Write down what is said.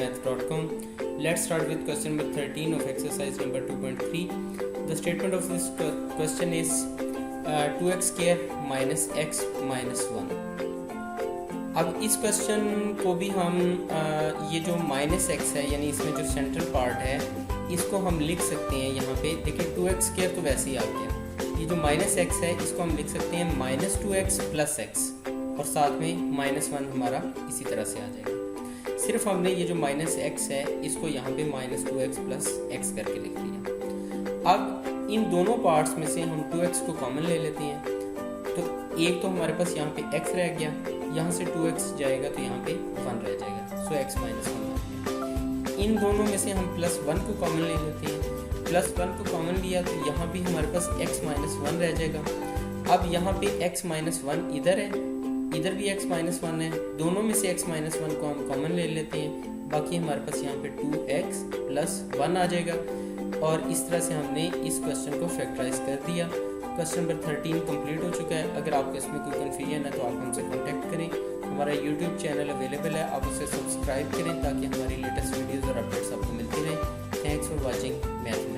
math.com. Let's start with question number 13 of exercise number 2.3. The statement of this question is 2x square minus x minus 1. अब इस question को भी हम ये जो माइनस एक्स है यानी इसमें जो सेंट्रल पार्ट है इसको हम लिख सकते हैं यहाँ पे। देखिए 2x स्क्वायर तो वैसे ही आ गया, ये जो माइनस एक्स है इसको हम लिख सकते हैं माइनस 2x प्लस एक्स और साथ में माइनस 1 हमारा इसी तरह से आ जाएगा। सिर्फ हमने ये जो माइनस एक्स है इसको यहाँ पे माइनस 2x प्लस एक्स करके लिख दिया। अब इन दोनों पार्ट्स में से हम 2x को कॉमन ले लेते हैं, तो एक तो हमारे पास यहाँ पे x रह गया, यहाँ से 2x जाएगा तो यहाँ पे 1 रह जाएगा, सो x माइनस 1 आ गया। इन दोनों में से हम प्लस 1 को कॉमन ले लेते हैं, प्लस 1 को कॉमन लिया तो यहाँ भी हमारे पास x माइनस 1 रह जाएगा। अब यहाँ पे x माइनस 1 इधर है, इधर भी x माइनस 1 है, दोनों में से x माइनस 1 को हम कॉमन ले लेते हैं, बाकी हमारे पास यहाँ पे 2x प्लस 1 आ जाएगा। और इस तरह से हमने इस क्वेश्चन को फैक्टराइज कर दिया। क्वेश्चन नंबर 13 कंप्लीट हो चुका है। अगर आपको इसमें कोई कन्फ्यूजन है तो आप हमसे कांटेक्ट करें। हमारा यूट्यूब चैनल अवेलेबल है, आप उसे सब्सक्राइब करें ताकि हमारी लेटेस्ट वीडियोज़ और अपडेट्स आपको मिलती रहें। Thanks for watching math.